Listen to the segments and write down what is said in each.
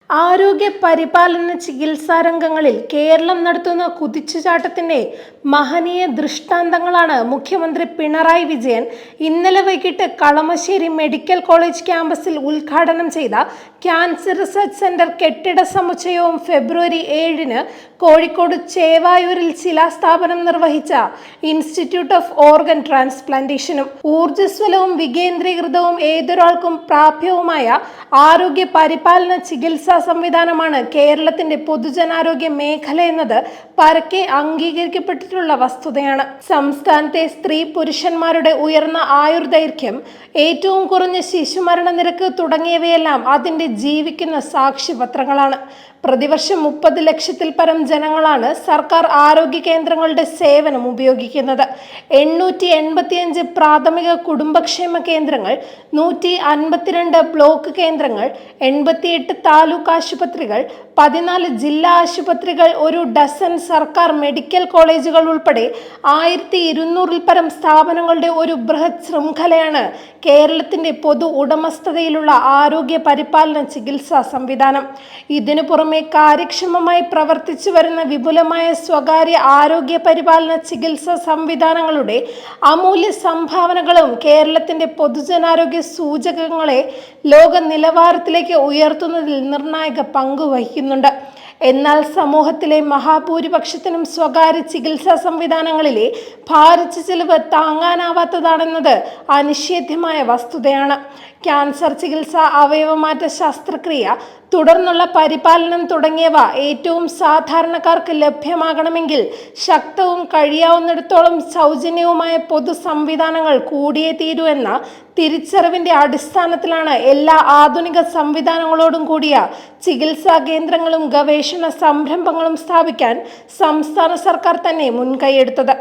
ആരോഗ്യ പരിപാലന ചികിത്സാ രംഗങ്ങളിൽ കേരളം നടത്തുന്ന കുതിച്ചുചാട്ടത്തിന്റെ മഹനീയ ദൃഷ്ടാന്തങ്ങളാണ് മുഖ്യമന്ത്രി പിണറായി വിജയൻ ഇന്നലെ വൈകിട്ട് കളമശ്ശേരി മെഡിക്കൽ കോളേജ് ക്യാമ്പസിൽ ഉദ്ഘാടനം ചെയ്ത ക്യാൻസർ റിസർച്ച് സെന്റർ കെട്ടിട സമുച്ചയവും ഫെബ്രുവരി 7-ന് കോഴിക്കോട് ചേവായൂരിൽ ശിലാസ്ഥാപനം നിർവഹിച്ച ഇൻസ്റ്റിറ്റ്യൂട്ട് ഓഫ് ഓർഗൻ ട്രാൻസ്പ്ലാന്റേഷനും. ഊർജ്ജസ്വലവും വികേന്ദ്രീകൃതവും ഏതൊരാൾക്കും പ്രാപ്യവുമായ ആരോഗ്യ പരിപാലന ചികിത്സാ സംവിധാനമാണ് കേരളത്തിന്റെ പൊതുജനാരോഗ്യ മേഖല എന്നത് പരക്കെ അംഗീകരിക്കപ്പെട്ടിട്ടുള്ള വസ്തുതയാണ്. സംസ്ഥാനത്തെ സ്ത്രീ പുരുഷന്മാരുടെ ഉയർന്ന ആയുർദൈർഘ്യം, ഏറ്റവും കുറഞ്ഞ ശിശുമരണ നിരക്ക് തുടങ്ങിയവയെല്ലാം അതിന്റെ ജീവിക്കുന്ന സാക്ഷ്യപത്രങ്ങളാണ്. പ്രതിവർഷം 30 ലക്ഷത്തിൽ പരം ജനങ്ങളാണ് സർക്കാർ ആരോഗ്യ കേന്ദ്രങ്ങളുടെ സേവനം ഉപയോഗിക്കുന്നത്. 885 പ്രാഥമിക കുടുംബക്ഷേമ കേന്ദ്രങ്ങൾ, 152 ബ്ലോക്ക് കേന്ദ്രങ്ങൾ, 88 താലൂക്ക് ആശുപത്രികൾ, 14 ജില്ലാ ആശുപത്രികൾ, 1 ഡസൻ സർക്കാർ മെഡിക്കൽ കോളേജുകൾ ഉൾപ്പെടെ 1200-ൽ പരം സ്ഥാപനങ്ങളുടെ ഒരു ബൃഹത് ശൃംഖലയാണ് കേരളത്തിന്റെ പൊതു ഉടമസ്ഥതയിലുള്ള ആരോഗ്യ പരിപാലന ചികിത്സാ സംവിധാനം. ഇതിനു പുറമെ കാര്യക്ഷമമായി പ്രവർത്തിച്ചു വരുന്ന വിപുലമായ സ്വകാര്യ ആരോഗ്യ പരിപാലന ചികിത്സാ സംവിധാനങ്ങളുടെ അമൂല്യ സംഭാവനകളും കേരളത്തിന്റെ പൊതുജനാരോഗ്യ സൂചകങ്ങളെ ലോക നിലവാരത്തിലേക്ക് ഉയർത്തുന്നതിൽ നിർണായക പങ്ക് വഹിക്കുന്നുണ്ട്. എന്നാൽ സമൂഹത്തിലെ മഹാഭൂരിപക്ഷത്തിനും സ്വകാര്യ ചികിത്സാ സംവിധാനങ്ങളിലെ ഭാരിച്ച ചെലവ് താങ്ങാനാവാത്തതാണെന്നത് അനിഷേധ്യമായ വസ്തുതയാണ്. ക്യാൻസർ ചികിത്സ, അവയവമാറ്റ ശസ്ത്രക്രിയ, തുടർന്നുള്ള പരിപാലനം തുടങ്ങിയവ ഏറ്റവും സാധാരണക്കാർക്ക് ലഭ്യമാകണമെങ്കിൽ ശക്തവും കഴിയാവുന്നിടത്തോളം സൗജന്യവുമായ പൊതു സംവിധാനങ്ങൾ കൂടിയേ തീരൂ എന്ന തിരിച്ചറിവിന്റെ അടിസ്ഥാനത്തിലാണ് എല്ലാ ആധുനിക സംവിധാനങ്ങളോടും കൂടിയ ചികിത്സാ കേന്ദ്രങ്ങളും ഗവേഷണ സംരംഭങ്ങളും സ്ഥാപിക്കാൻ സംസ്ഥാന സർക്കാർ തന്നെ മുൻകൈയെടുത്തത്.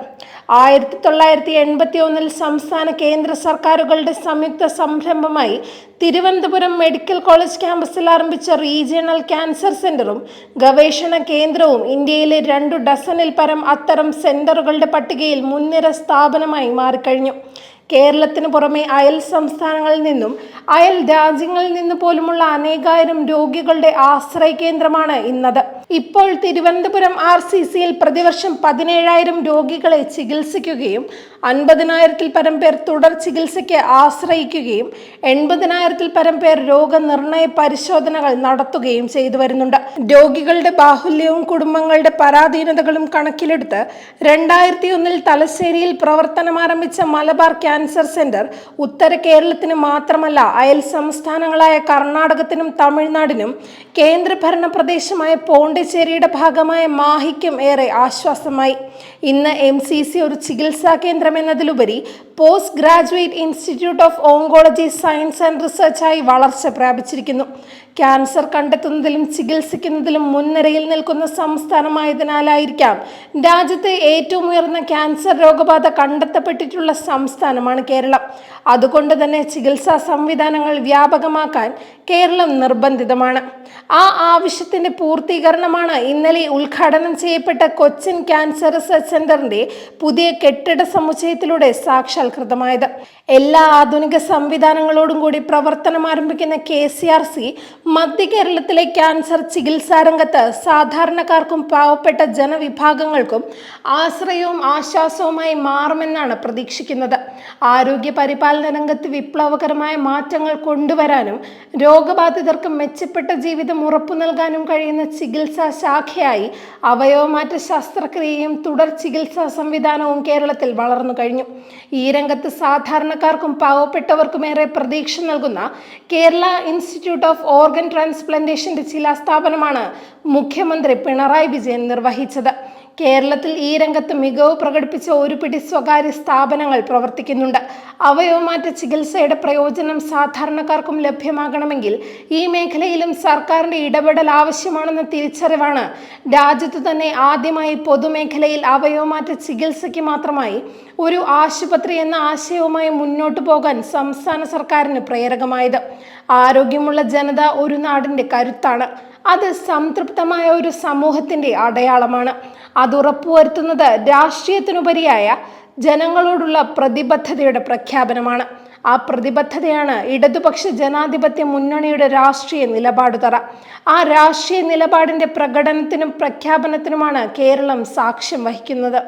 1981-ൽ സംസ്ഥാന കേന്ദ്ര സർക്കാരുകളുടെ സംയുക്ത സംരംഭമായി തിരുവനന്തപുരം മെഡിക്കൽ കോളേജ് ക്യാമ്പസിൽ ആരംഭിച്ച റീജിയണൽ ക്യാൻസർ സെന്ററും ഗവേഷണ കേന്ദ്രവും ഇന്ത്യയിലെ 2 ഡസനിൽ പരം അത്തരം സെന്ററുകളുടെ പട്ടികയിൽ മുൻനിര സ്ഥാപനമായി മാറിക്കഴിഞ്ഞു. കേരളത്തിന് പുറമെ അയൽ സംസ്ഥാനങ്ങളിൽ നിന്നും അയൽ രാജ്യങ്ങളിൽ നിന്ന് പോലുമുള്ള അനേകായിരം രോഗികളുടെ ആശ്രയ കേന്ദ്രമാണ് ഇന്നത്. ഇപ്പോൾ തിരുവനന്തപുരം RCCയിൽ പ്രതിവർഷം 17,000 രോഗികളെ ചികിത്സിക്കുകയും 50,000-ൽ പരം പേർ തുടർ ചികിത്സയ്ക്ക് ആശ്രയിക്കുകയും 80,000-ൽ പരം പേർ രോഗനിർണയ പരിശോധനകൾ നടത്തുകയും ചെയ്തു വരുന്നുണ്ട്. രോഗികളുടെ ബാഹുല്യവും കുടുംബങ്ങളുടെ പരാധീനതകളും കണക്കിലെടുത്ത് 2001-ൽ തലശ്ശേരിയിൽ പ്രവർത്തനം ആരംഭിച്ച മലബാർ ക്യാൻസർ സെന്റർ ഉത്തര കേരളത്തിന് മാത്രമല്ല അയൽ സംസ്ഥാനങ്ങളായ കർണാടകത്തിനും തമിഴ്നാടിനും കേന്ദ്രഭരണ പ്രദേശമായ പോണ്ടിച്ചേരിയുടെ ഭാഗമായ മാഹിക്കും ഏറെ ആശ്വാസമായി. ഇന്ന് MCC ഒരു ചികിത്സാ കേന്ദ്രം എന്നതിലുപരി post graduate institute of oncology science and റിസർച്ചായി വളർച്ച പ്രാപിച്ചിരിക്കുന്നു. ക്യാൻസർ കണ്ടെത്തുന്നതിലും ചികിത്സിക്കുന്നതിലും മുൻനിരയിൽ നിൽക്കുന്ന സംസ്ഥാനമായതിനാലായിരിക്കാം രാജ്യത്തെ ഏറ്റവും ഉയർന്ന ക്യാൻസർ രോഗബാധ കണ്ടെത്തപ്പെട്ടിട്ടുള്ള സംസ്ഥാനമാണ് കേരളം. അതുകൊണ്ട് തന്നെ ചികിത്സാ സംവിധാനങ്ങൾ വ്യാപകമാക്കാൻ കേരളം നിർബന്ധിതമാണ്. ആ ആവശ്യത്തിന്റെ പൂർത്തീകരണമാണ് ഇന്നലെ ഉദ്ഘാടനം ചെയ്യപ്പെട്ട കൊച്ചിൻ ക്യാൻസർ റിസർച്ച് സെന്ററിന്റെ പുതിയ കെട്ടിട സമുച്ചയത്തിലൂടെ സാക്ഷാത്കൃതമായത്. എല്ലാ ആധുനിക സംവിധാനങ്ങളോടും കൂടി പ്രവർത്തനം ആരംഭിക്കുന്ന KCRC മധ്യ കേരളത്തിലെ ക്യാൻസർ ചികിത്സാ രംഗത്ത് സാധാരണക്കാർക്കും പാവപ്പെട്ട ജനവിഭാഗങ്ങൾക്കും ആശ്രയവും ആശ്വാസവുമായി മാറുമെന്നാണ് പ്രതീക്ഷിക്കുന്നത്. ആരോഗ്യ പരിപാലന രംഗത്ത് വിപ്ലവകരമായ മാറ്റങ്ങൾ കൊണ്ടുവരാനും രോഗബാധിതർക്ക് മെച്ചപ്പെട്ട ജീവിതം ഉറപ്പു നൽകാനും കഴിയുന്ന ചികിത്സാ ശാഖയായി അവയവമാറ്റ ശസ്ത്രക്രിയയും തുടർ ചികിത്സാ സംവിധാനവും കേരളത്തിൽ വളർന്നു കഴിഞ്ഞു. ഈ രംഗത്ത് സാധാരണക്കാർക്കും പാവപ്പെട്ടവർക്കുമേറെ പ്രതീക്ഷ നൽകുന്ന കേരള ഇൻസ്റ്റിറ്റ്യൂട്ട് ഓഫ് ഓർഗൻ ട്രാൻസ്പ്ലാന്റേഷന്റെ ശിലാസ്ഥാപനമാണ് മുഖ്യമന്ത്രി പിണറായി വിജയൻ നിർവഹിച്ചത്. കേരളത്തിൽ ഈ രംഗത്ത് മികവ് പ്രകടിപ്പിച്ച ഒരു പിടി സ്വകാര്യ സ്ഥാപനങ്ങൾ പ്രവർത്തിക്കുന്നുണ്ട്. അവയവമാറ്റ ചികിത്സയുടെ പ്രയോജനം സാധാരണക്കാർക്കും ലഭ്യമാകണമെങ്കിൽ ഈ മേഖലയിലും സർക്കാരിന്റെ ഇടപെടൽ ആവശ്യമാണെന്ന തിരിച്ചറിവാണ് രാജ്യത്ത് തന്നെ ആദ്യമായി പൊതുമേഖലയിൽ അവയവമാറ്റ ചികിത്സയ്ക്ക് മാത്രമായി ഒരു ആശുപത്രി എന്ന ആശയവുമായി മുന്നോട്ടു പോകാൻ സംസ്ഥാന സർക്കാരിന് പ്രേരകമായത്. ആരോഗ്യമുള്ള ജനത ഒരു നാടിന്റെ കരുത്താണ്. അത് സംതൃപ്തമായ ഒരു സമൂഹത്തിന്റെ അടയാളമാണ്. അത് ഉറപ്പുവരുത്തുന്നത് രാഷ്ട്രീയത്തിനുപരിയായ ജനങ്ങളോടുള്ള പ്രതിബദ്ധതയുടെ പ്രഖ്യാപനമാണ്. ആ പ്രതിബദ്ധതയാണ് ഇടതുപക്ഷ ജനാധിപത്യ മുന്നണിയുടെ രാഷ്ട്രീയ നിലപാടുതറ. ആ രാഷ്ട്രീയ നിലപാടിന്റെ പ്രകടനത്തിനും പ്രഖ്യാപനത്തിനുമാണ് കേരളം സാക്ഷ്യം വഹിക്കുന്നത്.